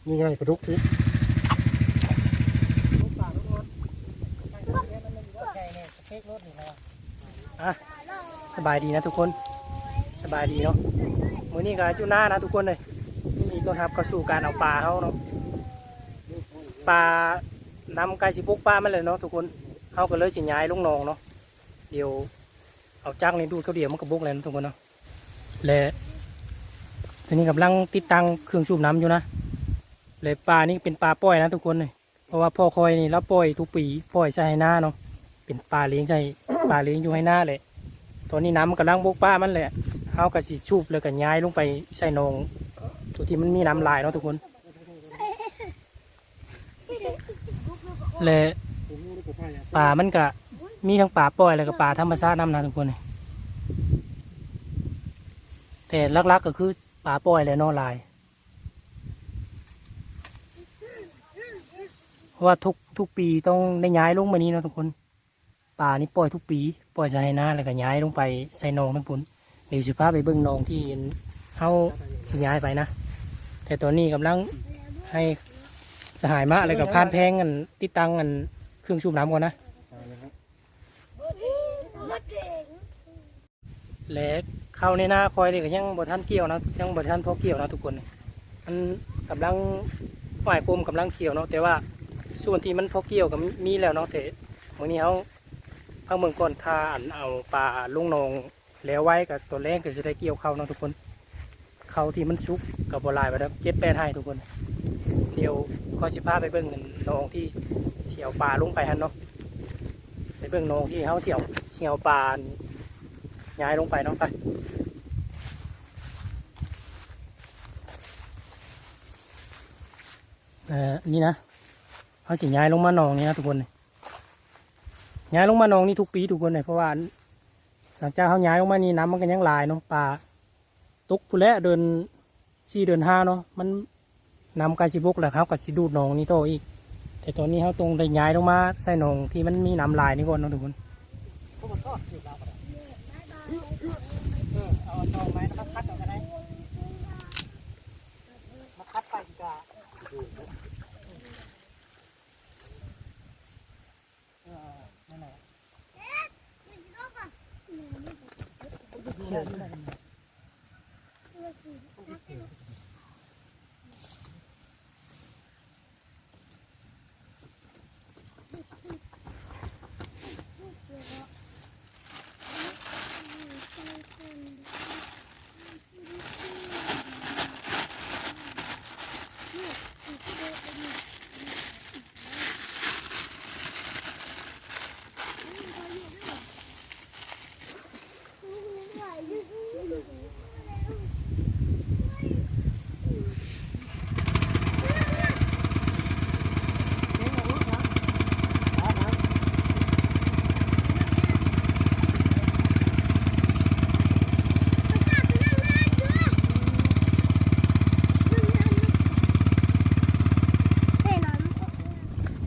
นี่ไงปลาดุกที่สบายดีนะทุกคนสบายดีเนาะมื้อนี้ก็อยู่หน้านะทุกคนเลยนี่ต้นทับก็สู่การเอาปลาเขาเนาะปลานำไก่สิบุกปลามันเลยเนาะทุกคนเขาก็เลยสิย้ายลงหนองเนาะเดี๋ยวเอาจักรนี่ดูดเขาเดียวมันก็บุกเลยนะทุกคนเนาะและทีนี้กำลังติดตั้งเครื่องสูบน้ำอยู่นะเลยปลานี่เป็นปลาปล่อยนะทุกคนเลยเพราะว่าพ่อคอยนี่เราปล่อยทุกปีปล่อยใส่ให้หน้าเนาะเป็นปลาเลี้ยงใส่ปลาเลี้ยงอยู่ให้หน้าเลยตอนนี้น้ำมันกำลังบุกปลามันเลยเขาก็สิชูบเลยก็ย้ายลงไปใส่หนองตัวที่มันมีน้ำลายเนาะทุกคนและปลามันก็มีทั้งปลาปล่อยแล้วก็ปลาธรรมชาติน้ำนะทุกคนแต่ลักๆก็คือปลาปล่อยและนอลายเพราะว่าทุกปีต้องได้ย้ายลงมานี้เนาะทุกคนปลานี่ปล่อยทุกปีปล่อยใส่น้าแล้วก็ย้ายลงไปใส่หนองทั้งปุ่นเดี๋ยวสิพาไปเบิ่งหนองที่เขาสิย้ายไปนะแต่ตอนนี้กำลังให้สหายมะอะไรกับพานแพงกันติดตั้งกันเครื่องสูบน้ำก่อนนะและเข้าในหน้าคอยนี่ก็ยังบดท่านเกี่ยวนะยังบดท่านพอเกี่ยวนะทุกคนมันกำลังฝ่ายปมกำลังเกี่ยวเนาะแต่ว่าส่วนที่มันพอเกี่ยวกับมีแล้วเนาะแต่วันนี้เขาเมืองก่อนคาเอาปลาลุงนองแล้วไว้กับตัวแรกก็จะได้เกี่ยวเข้าเนาะทุกคนเข้าที่มันซุกกับบลายไปแล้ว7-8ให้ทุกคนเดี๋ยวขอสิพาไปเบิ่งนองที่เสี่ยวปลาลงไปฮันเนาะไปเบิ่งนองที่เขาเสี่ยวปลาย้ายลงไปเนาะไปนี่นะเขาสิย้ายลงมาหนองนี้นะทุกคนย้ายลงมาหนองนี่ทุกปีทุกคนเลยเพราะว่าหลังจากเขาย้ายลงมานี่น้ำมันก็ยังลายเนาะปลาตุกผู้และเดิน4 เดือน 5เนาะมันนำไก่สิบกแล้วครับกับสิดูดหนองนี่โตอีกแต่ตอนนี้เขาตรงได้ย้ายลงมาใส่หนองที่มันมีน้ำลายนี่ก่อนเนาะทุกคนเอาตองไม้นะครับคัดออกกันได้มาคัดไปกะนั่นแหละ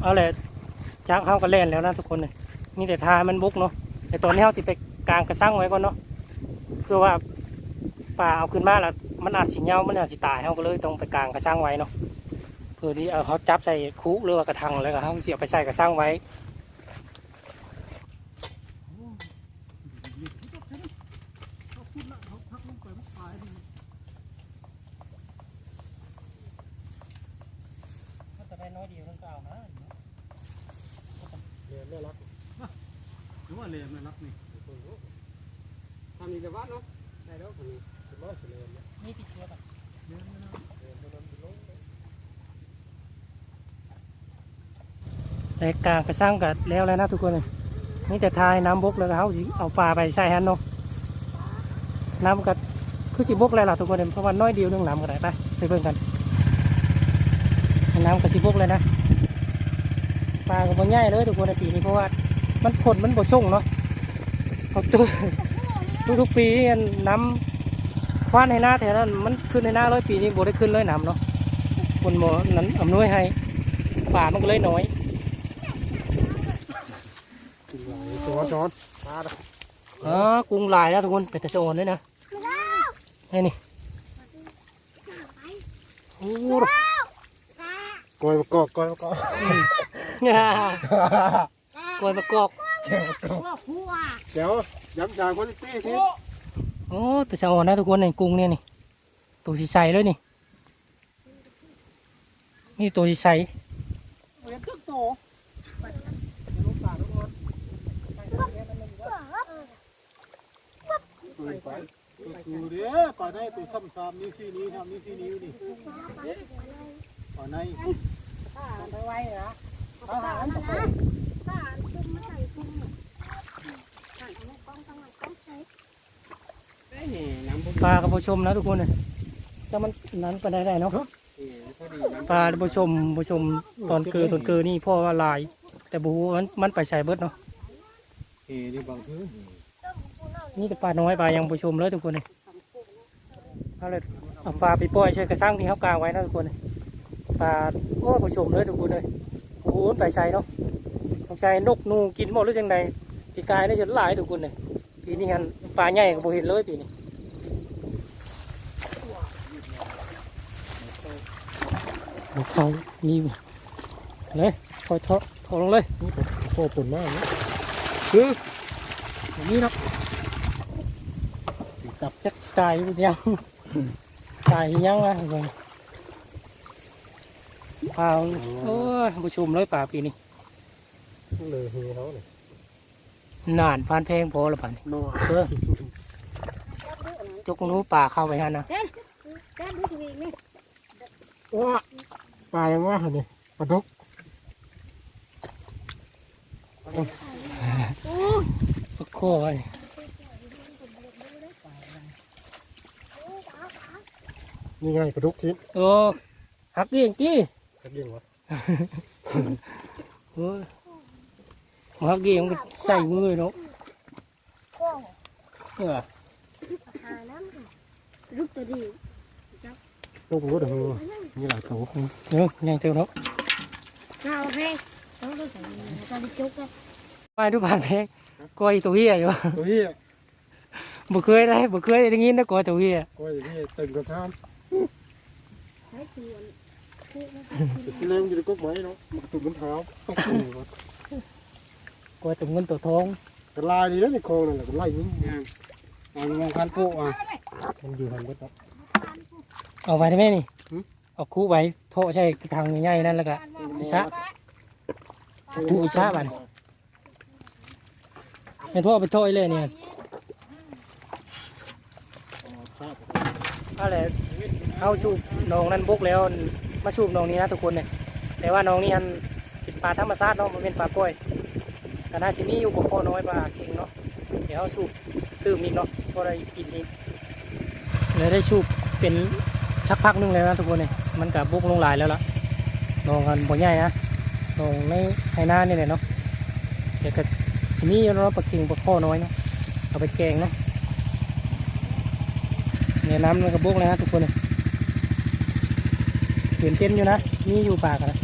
เอาเลยจ้างเข้ากันเล่นแล้วนะทุกคนเลยนี่แต่ทามันบุกเนาะแต่ตอนนี้เขาจะไปกางกระซังไว้ก่อนเนาะเพื่อว่าปลาเอาขึ้นมาแล้วมันอาจสิเน่ามันอาจสิตายเขาก็เลยต้องไปกางกระซังไว้เนาะเพื่อที่เขาจับใส่คุหรือว่ากระทังแล้วก็เขาเสียบไปใส่กระซังไว้จะได้น้อยเดียวนั่นก็เอานะเรียนไม่รักหรือว่าเรียนไม่รักนี่ทำนี่จะวัดเนาะได้แล้วคนนี้เป็นร้อยเฉลี่ยนี่ติดเชื้อป่ะเรียนไม่รักเรียนไม่รักเป็นร้อยแต่กลางกระซังกันแล้วนะทุกคนเลยนี่แต่ทายน้ำบกแล้วเขาเอาปลาไปใส่ฮันเนาะน้ำก็คือสิบกแล้วล่ะทุกคนเลยเพราะว่าน้อยเดียวเรื่องน้ำก็ได้ไปเบิ่งกันน้ำกับสิบกเลยนะปลาก็บ่ง่ายเลยทุกคนในปีนี้เพราะว่ามันผลมันบ่ช่งเนาะเขาทุกปีน้ำคว้านให้หน้าแถวนั้นมันขึ้นในหน้าร้อยปีนี้บ่ได้ขึ้นเลยน้ำเนาะคนบ่นั้นอำนวยให้ปลามันก็เลยน้อยตัวช้อนกุ้งลายแล้วทุกคนเป็นตะโจนเลยนะนี่โอ้ กอยมากอกกอยมากอก กล้วยมะกอก แจ๋วมากอกแจ๋วย้ำจางคนตี้สิ โอ้ตัวชะอ่อนนะทุกคนในกรุงเนี่ยนี่ตัวสีใสเลยนี่ตัวสีใส เห็นทุกโต ดูเด้อป่าในตัวซ้ำๆนี่ซี่นี้ทำนี่ซี่นิ้วนี่ป่าใน ไปไว้เหรอ ปลากระโปชมนะทุกคนเลยจะมันนั้นไปได้เนาะปลากระโปชมตอนเกิดนี่พ่อว่าลาย แต่บูมันไปใส่เบิดเนาะ นี่บางที นี่แต่ปลาน้อยปลายังโปชมเลยทุกคนเลยเอาเลยเอาปลาไปปล่อยใช้กระซังที่เขากางไว้นะทุกคนเลยปลาโอ้โปชมเลยทุกคนเลยโอ้โหไปใส่เนาะต้องใช้นกนูกินหมดหรือยังไงปีกายได้จะหลายทุกคนเลยปีนี้ฮันปลาใหญ่ก็บ่เห็นเลยปีนี้เขามีเลยคอยเทาะลงเลย นี่เป็นโคปุ่นมากนะ คืออย่างนี้เนาะจับจักตายยังตายยังนะทุกคนปลาโอ้ยผู้ชมเลยปลาปีนี้ เลยเฮียเขาเลย นานพานเพลงพอละป่าน นอ เออจกรู้ปลาเข้าไปฮะนะ ว้าปลายังว่าเนี่ยปลาดุก สักข้อไว้ นี่ไงปลาดุกทิ้ง โอ้หักเกี่ยงกี้ จะยิงวะ โอ้ยหักเกี่ยงมันใส่มือเนาะเออ ลูกตัวดี ลูกรู้เดี๋ยวนี่หลายตัว เนาะยังเท่าเนาะ น่าโอเคต้องดูสั่งตอนที่จุกเลย ไปทุกผ่านเพลงก้อยตัวเหี้ยอยู่ ตัวเฮีย บ่เคยได้ได้ยินนะก้อยตัวเหี้ย ก้อยเฮียเต็มกระซ้ ใช้ส่วน ำจะเล่นอยู่ในก๊กไม้เนาะตุ่มมันเท้าต้องกินวะ ก้อยตัวเงินตัวทอง กระลายดีแล้วในคลองนั่นแหละกระไล่นี่ งงคันปุ๊อ่ะ มันอยู่หันเบิดเนาะ เอาไปได้ไหมนี่เอาคู่ไว้โทษใช่ทางใหญ่ๆนั่นแล้วก็ไปซะคู่ไปซะบัดให้โทษไปโทษเลยเนี่ย ทราบ อะไรเอาสูบหนองนั้นบกแล้วมาสูบหนองนี้นะทุกคนเนี่ยแต่ว่าหนองนี้มันเป็นปลาธรรมชาติเนาะมันเป็นปลาก้อยก็น่าจะมีอยู่กับพ่อน้อยปลาเค็งเนาะเดี๋ยวเอาสูบตื่มอีกเนาะพอได้กินอีกเลยได้สูบเป็นชักพักนึงแล้วนะทุกคนเนี่ยมันกับบกลงหลายแล้วล่ะหนองกันบ่ใหญ่นะหนองในไฮนานี่แหละเนาะเดี๋ยวก็สิมีอยู่เนาะปลาเค็งปลาพ่อน้อยเนาะเอาไปแกงเนาะเนี่ยน้ำมันกระบกเลยนะทุกคนเลยเห็นเต้นอยู่นะนี่อยู่ปากนะ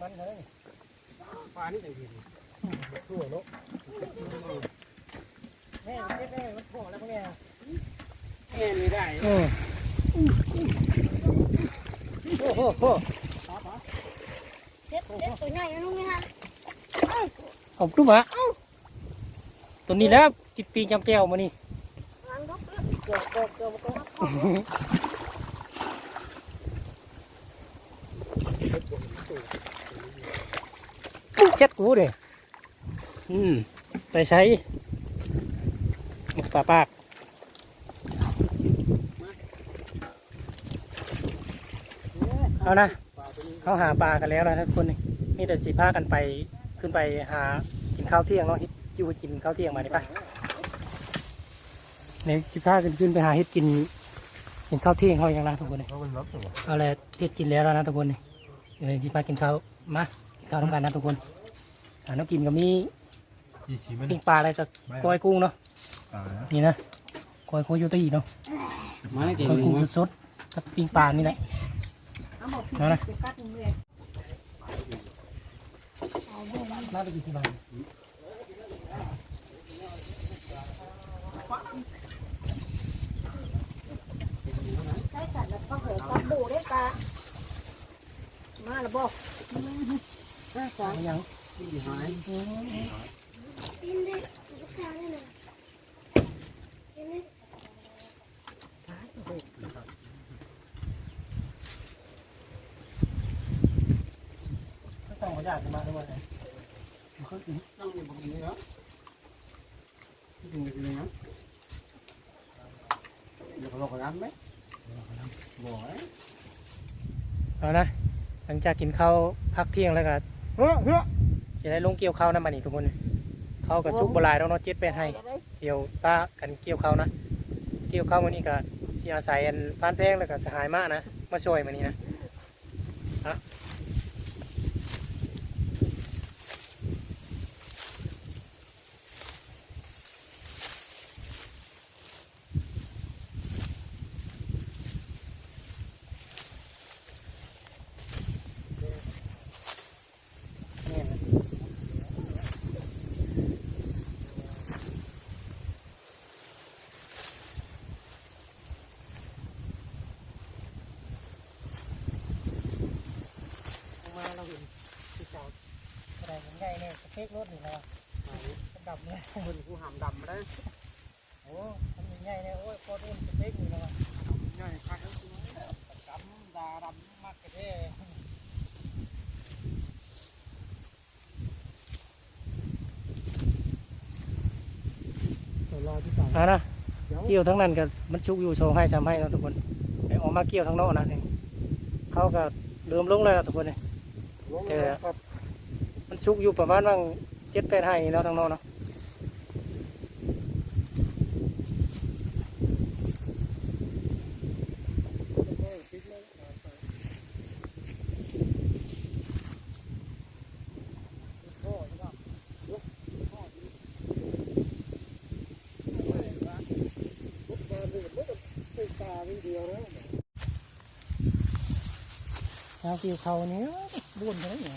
มันเลย ปลานี่อย่างดีทั่วเนาะ แม่มันโผล่แล้วพวกเนี้ย เอ็นไม่ได้ โอ้โห เด็ดตัวใหญ่นะลุงนี่ฮะ ขอบคุณมะตัวนี้แล้วจิบปีจำแก้วมานี่ วางรถ เช็ดกูเด้ไปใช้ปากเอานะเขาหาปลากันแล้วนะทุกคนนี่เดี๋ยวสิพากันไปขึ้นไปหากินข้าวเที่ยงเนาะอยู่กินข้าวเที่ยงมาได้ปะเนี่ยสิพากันขึ้นไปหาเฮ็ดกินข้าวเที่ยงเขาอย่างไรทุกคน เขาเป็นรับตัว เอาเลยเฮ็ดกินแล้วนะทุกคนเดี๋ยวสิพากินข้าวมากินข้าวทำกันนะทุกคนน้ำกินก็มี ยี่สิบมัน ปิ้งปลาอะไรกับก้อยกุ้งเนาะ ปลา นี่นะก้อยโคโยตี้เนาะ มาได้เก่ง ก้อย เลย กุ้ง มั้ย สดๆกับปิ้งปลานี่แหละ เอาหมด เอานะ กัดมือ น่าจะกี่บาทใช้สัตว์แล้วก็เหยปลาบูได้ปลามาแล้วบอกสอง ยัง ที่หาย กินได้ลูกค้าได้เลยกินได้ ก็ต้องมาจากมาด้วยเลยมันก็ถึง ต้องมีบุญนี้เนาะที่จริงเป็นยังไงเดี๋ยวเราขอน้ำไหมบ่อย เอานะหลังจากกินข้าวพักเที่ยงแล้วก็ เฮ้ย จะได้ลงเกี่ยวข้าวนะมันนี่ทุกคนข้าวกับซุปบลายแล้วเนาะ7-8ให้เกี่ยวป้ากันเกี่ยวข้าวนะเกี่ยวข้าววันนี้ก็ที่อาศัยอันพานแพงแล้วก็สหายมากนะมาช่วยมันนี้นะนี่นะมาเราเห็นที่จอดอะไรมันใหญ่เนี่ยสเปครถนี่แหละดำเนี่ย คนผู้หามดำได้ โอ้ทำใหญ่เนี่ยโอ้ยพอรุ่นสเปคนี่แหละ ง่ายคัก ดำดาดำมากกระเท่อ่านะเกี่ยวทั้งนั้นก็มันชุกอยู่โชว์ให้ทำให้เนาะทุกคนไอ้ออกมาเกี่ยวทั้งนอกนะนี่เขาก็เริ่มลงเลยนะทุกคนเนี่ยมันชุกอยู่ประมาณว่าง7-8ให้เนาะทั้งนอกเนาะเอาเกี่ยวเขาเนี้ยบ้วนไปแล้วเนี่ย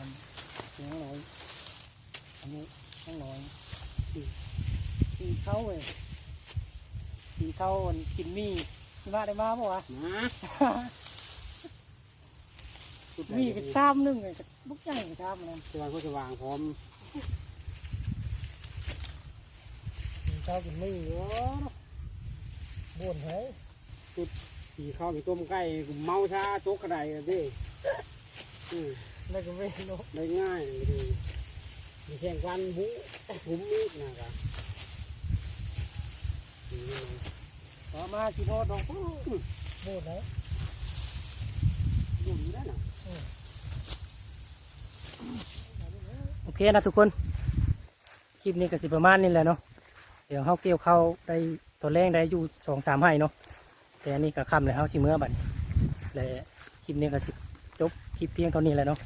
เสียงน้อยอันนี้น้อยตีเข้าเลยตีเข้ากินมี่ที่มาได้มาป่าวะ นะ มีเป็นซ้ำนึงเลยบุกใหญ่เป็นซ้ำเลย สว่างก็สว่างพร้อม เจ้ากินไม่เยอะบ่นเฮ้ย ขี่ข้าวขี่ต้มไก่เมาชาโจ๊กกระไดดิ แล้วก็ไม่รู้ ได้ง่ายเลยมีแข่งกันบุ้มมีดนะครับ ต่อมาชิโนดองบ่นเฮ้ย บุ้มได้น่ะ โอเคนะทุกคนคลิปนี้ก็สิประมาณนี้แหละเนาะเดี๋ยวเขาเกี่ยวเข้าได้ตัวแรงได้อยู่2-3ให้เนาะแต่อันนี้ก็ค่ำเลยเขาสิเมื่อบัดนี้และคลิปนี้ก็สิจบคลิปเพียงเท่านี้แหละเนาะ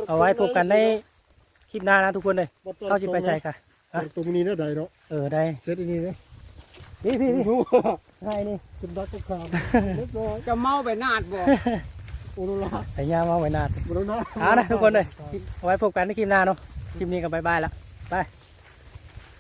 เอาไว้พบกันในคลิปหน้านะทุกคนเลยเข้าสิไปใส่ค่ะ ตรงนี้เนี่ยได้เนาะ ได้ เซตอันนี้เนี่ย นี่พี่ให้นี่ คุณรักก็ข่าวเล็กน้อย จะเมาไปนาดบ่ โอ้โหละ ใส่ยามาไว้นาน โอ้โหละ เอานะทุกคนเลยเอาไว้พบกันในคลิปหน้าเนาะคลิปนี้ก็บายบายละบาย